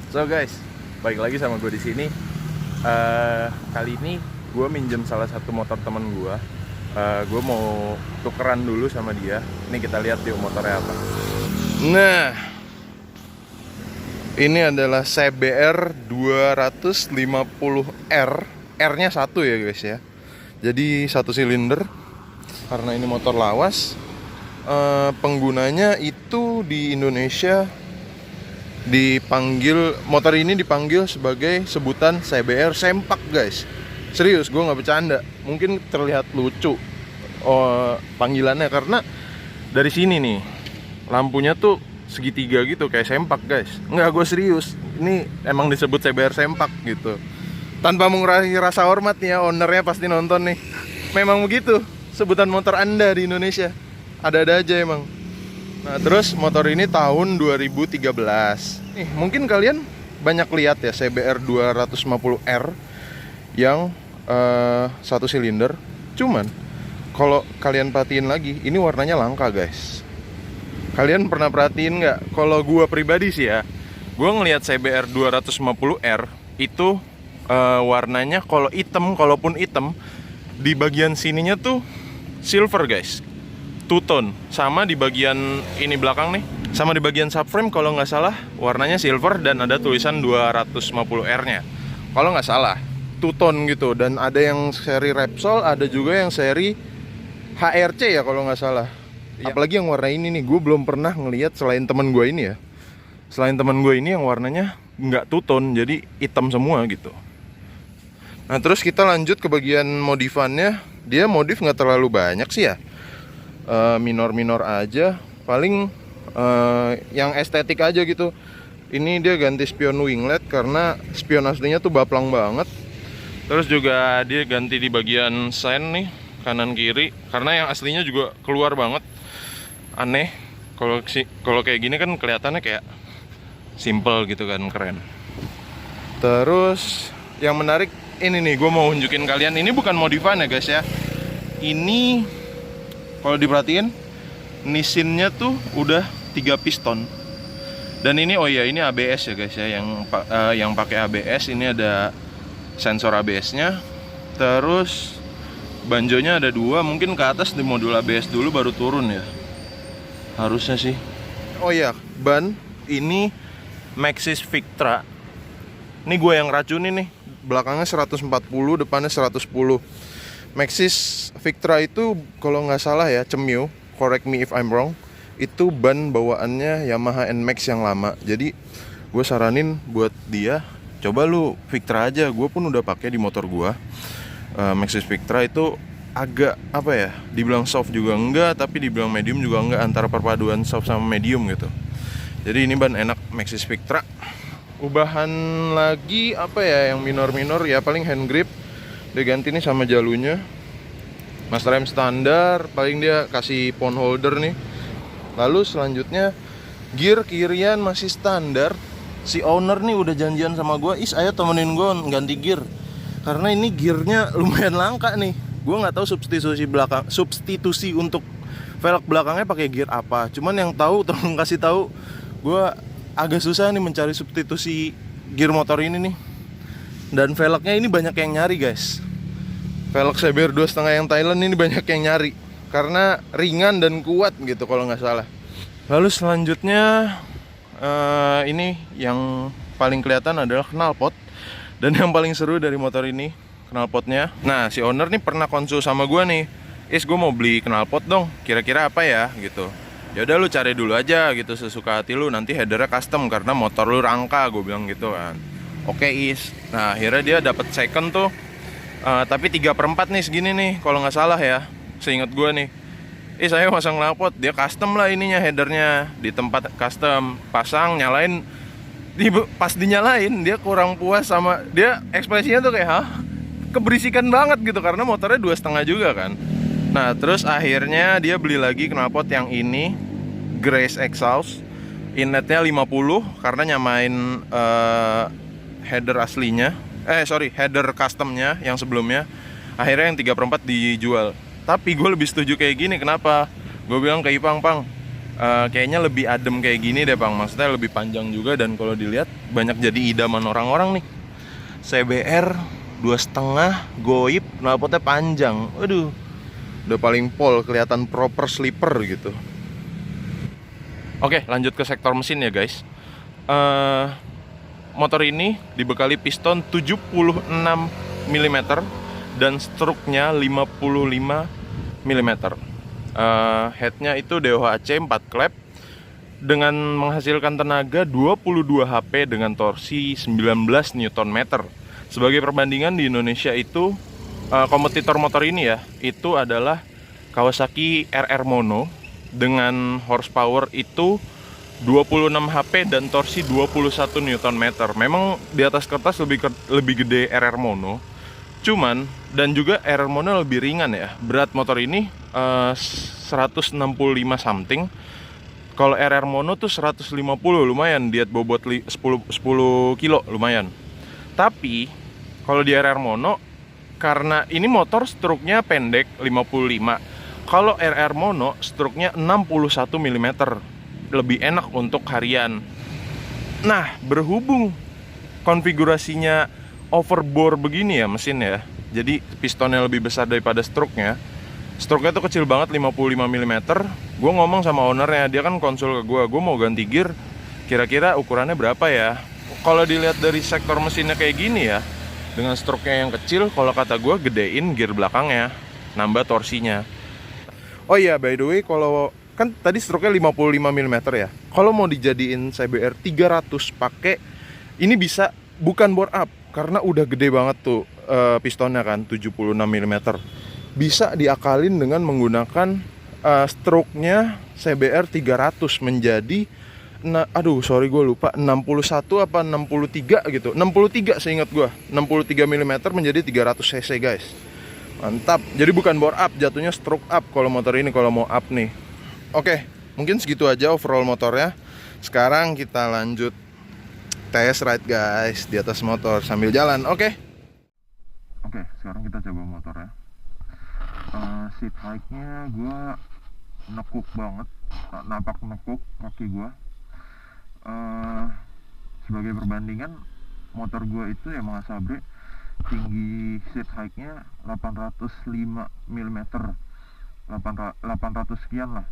So guys, balik lagi sama gue di sini. Kali ini gue minjem salah satu motor temen gue. Gue mau tukeran dulu sama dia. Ini kita lihat yuk motornya apa. Nah, ini adalah CBR 250R. R-nya satu ya guys ya. Jadi satu silinder. Karena ini motor lawas. Penggunanya itu di Indonesia motor ini dipanggil sebagai sebutan CBR sempak guys. Serius, gue nggak bercanda. Mungkin terlihat lucu panggilannya karena dari sini nih lampunya tuh segitiga gitu kayak sempak guys. Nggak, gue serius. Ini emang disebut CBR sempak gitu. Tanpa mengurangi rasa hormat nih ya, ownernya pasti nonton nih. Memang begitu sebutan motor Anda di Indonesia. Ada-ada aja emang. Nah, terus motor ini tahun 2013. Nih, mungkin kalian banyak lihat ya CBR 250R yang satu silinder. Cuman kalau kalian perhatiin lagi, ini warnanya langka guys. Kalian pernah perhatiin nggak? Kalau gua pribadi sih ya, gua ngelihat CBR 250R itu warnanya kalau hitam, kalaupun hitam, di bagian sininya tuh silver guys, two tone. Sama di bagian ini belakang nih, sama di bagian subframe kalau nggak salah warnanya silver dan ada tulisan 250R nya kalau nggak salah, two tone gitu. Dan ada yang seri Repsol, ada juga yang seri HRC ya kalau nggak salah ya. Apalagi yang warna ini nih, gue belum pernah ngelihat selain temen gue ini ya. Selain temen gue ini yang warnanya nggak two tone, jadi hitam semua gitu. Nah, terus kita lanjut ke bagian modifannya. Dia modif nggak terlalu banyak sih ya, minor-minor aja. Paling yang estetik aja gitu. Ini dia ganti spion winglet karena spion aslinya tuh baplang banget. Terus juga dia ganti di bagian sen nih, kanan kiri, karena yang aslinya juga keluar banget. Aneh. Kalau kayak gini kan kelihatannya kayak simple gitu kan, keren. Terus yang menarik ini nih, gue mau unjukin kalian. Ini bukan modifan ya guys ya. Ini kalau diperhatiin, nisinnya tuh udah 3 piston. Dan ini, oh iya, ini ABS ya guys ya. Yang pakai ABS ini ada sensor ABS-nya. Terus banjonya ada 2, mungkin ke atas di modul ABS dulu baru turun ya. Harusnya sih. Oh iya, ban ini Maxxis Victra. Ini gue yang racunin nih. Belakangnya 140, depannya 110. Maxxis Victra itu kalau nggak salah ya, Cemio, correct me if I'm wrong, itu ban bawaannya Yamaha NMAX yang lama. Jadi gue saranin buat dia, coba lu Victra aja. Gue pun udah pakai di motor gue. Maxxis Victra itu agak apa ya, dibilang soft juga enggak, tapi dibilang medium juga enggak, antara perpaduan soft sama medium gitu. Jadi ini ban enak, Maxxis Victra. Ubahan lagi apa ya yang minor-minor ya, paling hand grip dia ganti nih sama jalunya. Master rem standar, paling dia kasih pon holder nih. Lalu selanjutnya gear kirian masih standar. Si owner nih udah janjian sama gue, ayo temenin gue ganti gear, karena ini gearnya lumayan langka nih. Gue nggak tahu substitusi untuk velg belakangnya pakai gear apa. Cuman yang tahu tolong kasih tahu. Gue agak susah nih mencari substitusi gear motor ini nih. Dan velgnya ini banyak yang nyari guys. Velg CBR 2,5 yang Thailand ini banyak yang nyari karena ringan dan kuat gitu kalau nggak salah. Lalu selanjutnya ini yang paling kelihatan adalah knalpot. Dan yang paling seru dari motor ini knalpotnya. Nah, si owner nih pernah konsul sama gue nih, gue mau beli knalpot dong, kira-kira apa ya gitu. Ya udah lu cari dulu aja gitu, sesuka hati lu, nanti headernya custom karena motor lu rangka, gue bilang gitu kan. Oke Is. Nah, akhirnya dia dapat second tuh, tapi 3/4 nih segini nih kalau nggak salah ya, seingat gue nih. Saya pasang knalpot, dia custom lah ininya, headernya di tempat custom, pasang, nyalain. Pas dinyalain dia kurang puas sama dia, ekspresinya tuh kayak keberisikan banget gitu karena motornya 2,5 juga kan. Nah, terus akhirnya dia beli lagi knalpot yang ini, Grace Exhaust, inletnya 50 karena nyamain header aslinya, header customnya yang sebelumnya. Akhirnya yang 3/4 dijual. Tapi gue lebih setuju kayak gini, kenapa? Gue bilang ke Ipang, Kayaknya lebih adem kayak gini deh bang, maksudnya lebih panjang juga. Dan kalau dilihat banyak jadi idaman orang-orang nih. CBR 2,5 goib, knalpotnya panjang. Waduh, udah paling pol, kelihatan proper sleeper gitu. Oke, lanjut ke sektor mesin ya guys. Motor ini dibekali piston 76 mm dan struknya 55 mm. Headnya itu DOHC 4 klep dengan menghasilkan tenaga 22 HP dengan torsi 19 Nm. Sebagai perbandingan di Indonesia itu kompetitor motor ini ya, itu adalah Kawasaki RR Mono dengan horsepower itu 26 HP dan torsi 21 Nm. Memang di atas kertas lebih gede RR Mono. Cuman, dan juga RR Mono lebih ringan ya. Berat motor ini 165 something. Kalau RR Mono tuh 150, lumayan. Dia bobot 10 kilo, lumayan. Tapi, kalau di RR Mono, karena ini motor struknya pendek 55. Kalau RR Mono struknya 61 mm. Lebih enak untuk harian. Nah, berhubung konfigurasinya overbore begini ya mesin ya, jadi pistonnya lebih besar daripada struknya. Struknya tuh kecil banget, 55 mm. Gue ngomong sama ownernya, dia kan konsul ke gue mau ganti gear, kira-kira ukurannya berapa ya. Kalau dilihat dari sektor mesinnya kayak gini ya, dengan struknya yang kecil, kalau kata gue gedein gear belakangnya, nambah torsinya. Oh iya, by the way, kalau kan tadi struknya 55 mm ya, kalau mau dijadiin CBR 300 pakai ini bisa, bukan bore up karena udah gede banget tuh pistonnya kan 76 mm. Bisa diakalin dengan menggunakan struknya CBR 300 menjadi gue lupa 61 apa 63 gitu. 63 seingat gue. 63 mm menjadi 300 cc guys. Mantap. Jadi bukan bore up, jatuhnya stroke up kalau motor ini kalau mau up nih. Oke, mungkin segitu aja overall motornya. Sekarang kita lanjut test ride guys di atas motor sambil jalan. Oke, sekarang kita coba motornya. Seat height-nya gue nekuk banget, napak nekuk kaki gue. Sebagai perbandingan, motor gue itu Yamaha Sabre tinggi seat height-nya 805 mm, 800 sekian lah.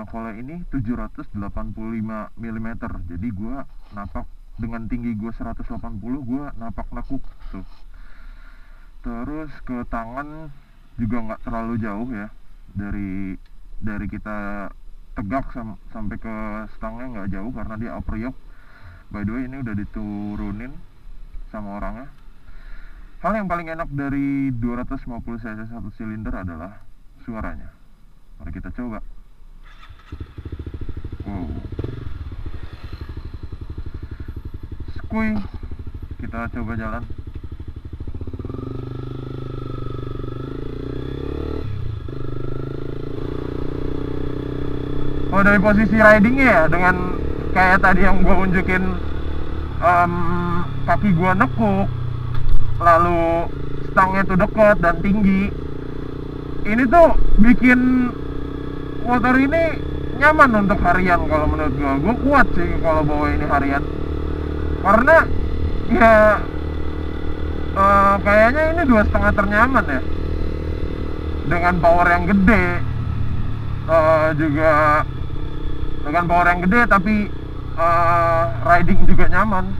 Kalau ini 785 mm, jadi gue napak dengan tinggi gue 180, gue napak nekuk tuh. Terus ke tangan juga nggak terlalu jauh ya, dari kita tegak sampai ke stangnya nggak jauh karena dia upper yoke. By the way, ini udah diturunin sama orangnya. Hal yang paling enak dari 250 cc satu silinder adalah suaranya. Mari kita coba. Wow. Skuy. Kita coba jalan. Oh, dari posisi ridingnya ya, dengan kayak tadi yang gue unjukin, kaki gue nekuk, lalu stangnya tuh deket dan tinggi. Ini tuh bikin motor ini nyaman untuk harian kalau menurut gue. Gue kuat sih kalau bawa ini harian, karena ya kayaknya ini 2,5 ternyaman ya, dengan power yang gede. Juga dengan power yang gede tapi riding juga nyaman.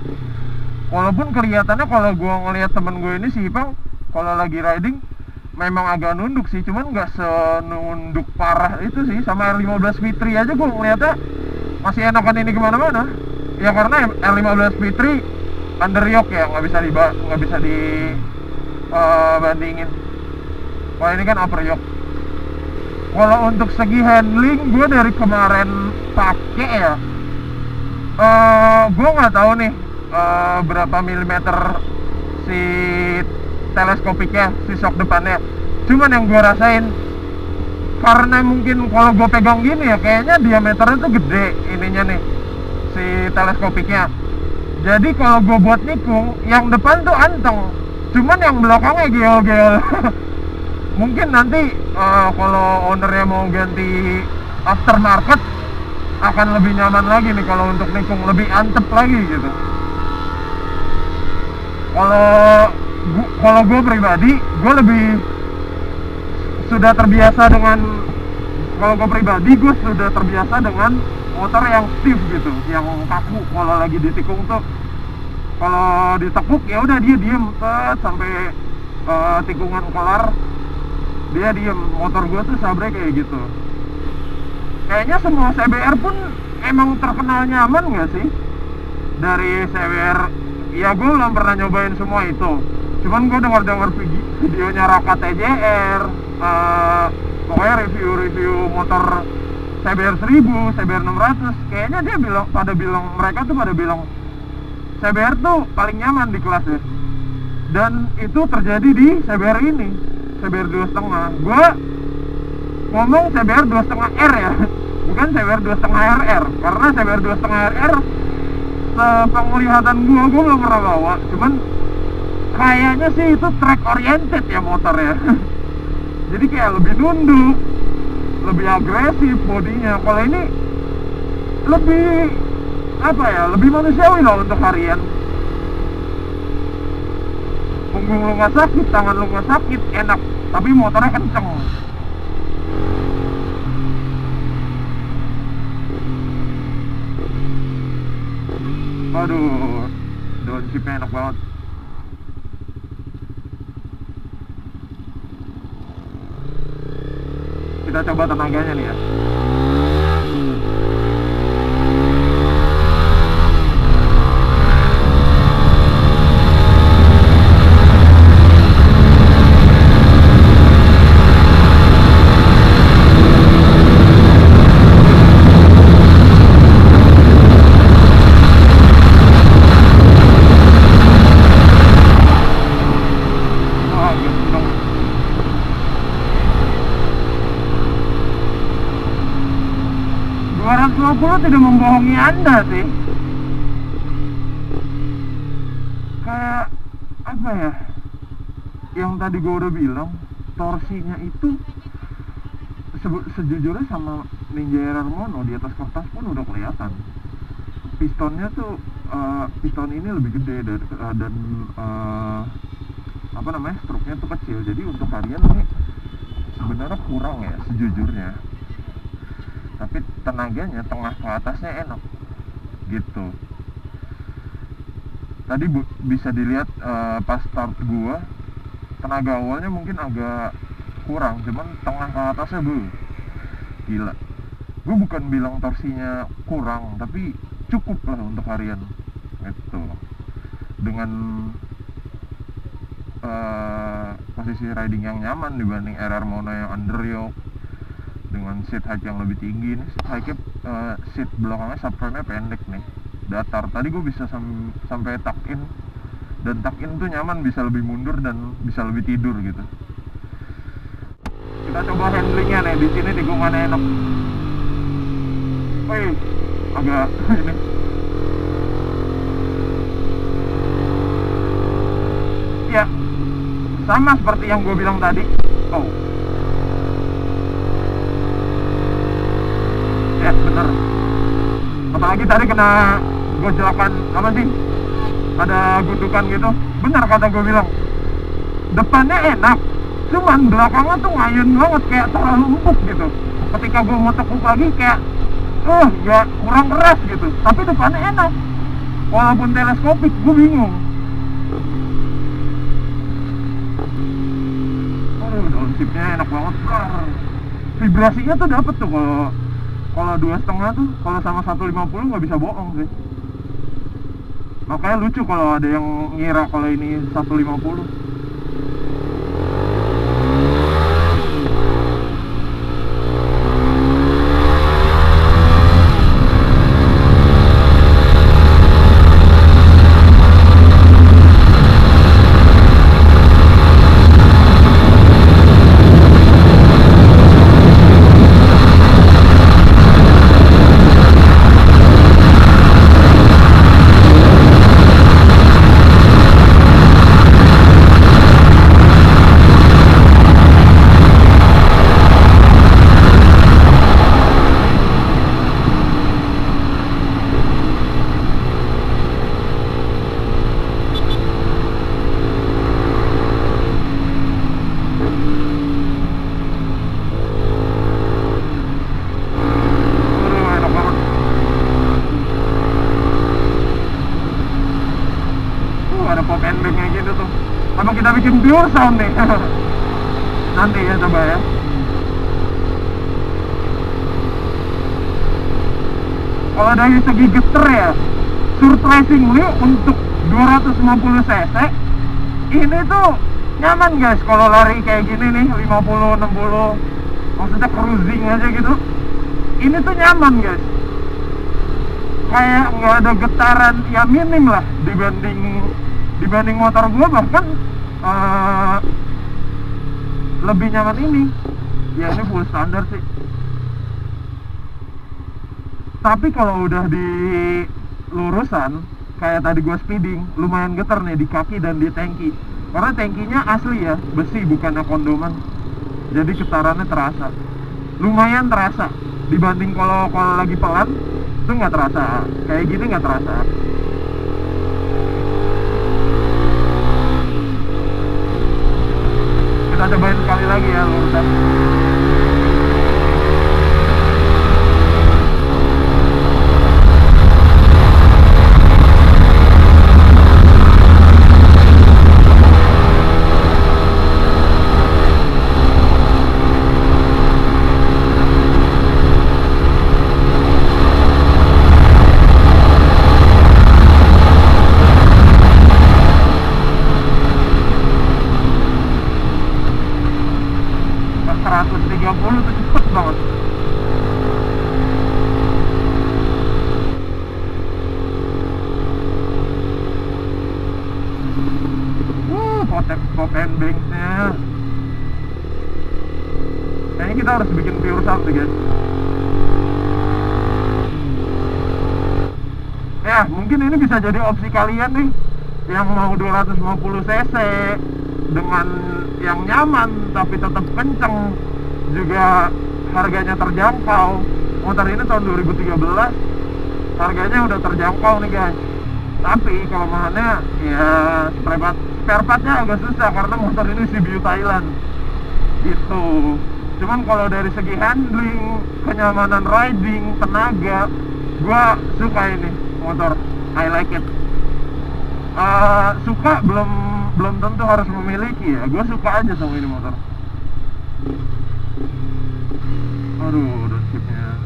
Walaupun kelihatannya kalau gue ngelihat temen gue ini si Ipang kalau lagi riding memang agak nunduk sih, cuman nggak senunduk parah itu sih. Sama R15 Fitri aja gue ngeliatnya masih enakan ini kemana-mana ya, karena R15 Fitri under yoke ya, nggak bisa dibandingin. Kalau ini kan upper yoke. Kalau untuk segi handling, gue dari kemarin pakai ya, gue nggak tahu nih berapa milimeter si teleskopiknya, si shock depannya. Cuman yang gue rasain, karena mungkin kalau gue pegang gini ya, kayaknya diameternya tuh gede ininya nih, si teleskopiknya. Jadi kalau gue buat nikung, yang depan tuh anteng, cuman yang belakangnya geol-geol. Mungkin nanti kalau ownernya mau ganti aftermarket, akan lebih nyaman lagi nih kalau untuk nikung, lebih antep lagi gitu. Kalau gue pribadi, gue lebih sudah terbiasa dengan motor yang stiff gitu, yang kaku. Kalau lagi ditikung tuh, kalau ditekuk ya udah dia diem sampai tikungan kelar, dia diem. Motor gue tuh Sabre kayak gitu. Kayaknya semua CBR pun emang terkenal nyaman nggak sih? Dari CBR, ya gue belum pernah nyobain semua itu. Cuman gue dengar videonya Raka TJR, pokoknya review motor CBR 1000, CBR 600. Kayaknya mereka tuh pada bilang CBR tuh paling nyaman di kelasnya. Dan itu terjadi di CBR ini, CBR 2,5. Gue ngomong CBR 2,5R ya, bukan CBR 2,5RR, karena CBR 2,5RR sepenglihatan gue belum pernah bawa. Cuman kayaknya sih itu track oriented ya motornya. Jadi kayak lebih nunduk, lebih agresif bodinya. Kalau ini lebih lebih manusiawi loh untuk harian. Punggung lu nggak sakit, tangan lu nggak sakit, enak. Tapi motornya kenceng. Aduh, downshiftnya enak banget. Kita coba tenaganya nih ya. Tidak membohongi Anda sih. Kayak apa ya, yang tadi gue udah bilang, torsinya itu sejujurnya sama Ninja RR Mono di atas kertas pun udah kelihatan. Pistonnya tuh piston ini lebih gede dan struknya tuh kecil. Jadi untuk harian ini sebenarnya kurang ya sejujurnya. Tapi tenaganya tengah ke atasnya enak gitu. Tadi bisa dilihat pas start gua, tenaga awalnya mungkin agak kurang, cuman tengah ke atasnya gila. Gua bukan bilang torsinya kurang, tapi cukup lah untuk harian gitu. Dengan posisi riding yang nyaman dibanding RR Mono yang underyoke, dengan seat height yang lebih tinggi. Ini seat belakangnya subframe-nya pendek nih, datar. Tadi gue bisa sampai tuck in, dan tuck in tuh nyaman, bisa lebih mundur dan bisa lebih tidur gitu. Kita coba handlingnya nih, di sini tikungannya enak. Wih, agak ini. Ya, sama seperti yang gue bilang tadi. Oh, ya bener. Apalagi tadi kena gojlakan apa sih, ada gudukan gitu. Bener kata gue bilang, depannya enak, cuman belakangnya tuh ngayun banget, kayak terlalu empuk gitu. Ketika gue mau tekuk lagi kayak ya kurang keras gitu. Tapi depannya enak, walaupun teleskopik. Gue bingung. Downshiftnya enak banget. Vibrasinya tuh dapet tuh. Kalau 2,5 tuh, kalau sama 150 nggak bisa bohong sih. Makanya lucu kalau ada yang ngira kalau ini 150. udah bikin pure sound nih. Nanti ya coba ya. Kalau dari segi getar ya, surprisingly untuk 250 cc ini tuh nyaman guys. Kalau lari kayak gini nih 50, 60, maksudnya cruising aja gitu, ini tuh nyaman guys. Kayak nggak ada getaran, ya minim lah dibanding motor gua, bahkan lebih nyaman ini. Ya ini full standar sih. Tapi kalau udah di lurusan kayak tadi gua speeding, lumayan getar nih di kaki dan di tangki. Karena tangkinya asli ya, besi bukannya kondoman. Jadi getarannya terasa. Lumayan terasa dibanding kalau lagi pelan itu nggak terasa. Kayak gini nggak terasa. Kita cobain sekali lagi ya lurusan. Tuh cepet banget. Pop and banksnya. Kayaknya kita harus bikin pure sound sih guys. Ya mungkin ini bisa jadi opsi kalian nih yang mau 250 cc dengan yang nyaman tapi tetap kenceng, juga harganya terjangkau. Motor ini tahun 2013, harganya udah terjangkau nih guys. Tapi kelemahannya ya spare partnya agak susah karena motor ini CBU Thailand gitu. Cuman kalau dari segi handling, kenyamanan riding, tenaga, gua suka ini motor. I like it. Suka belum tentu harus memiliki ya. Gua suka aja sama ini motor. Aduh, udah chipnya.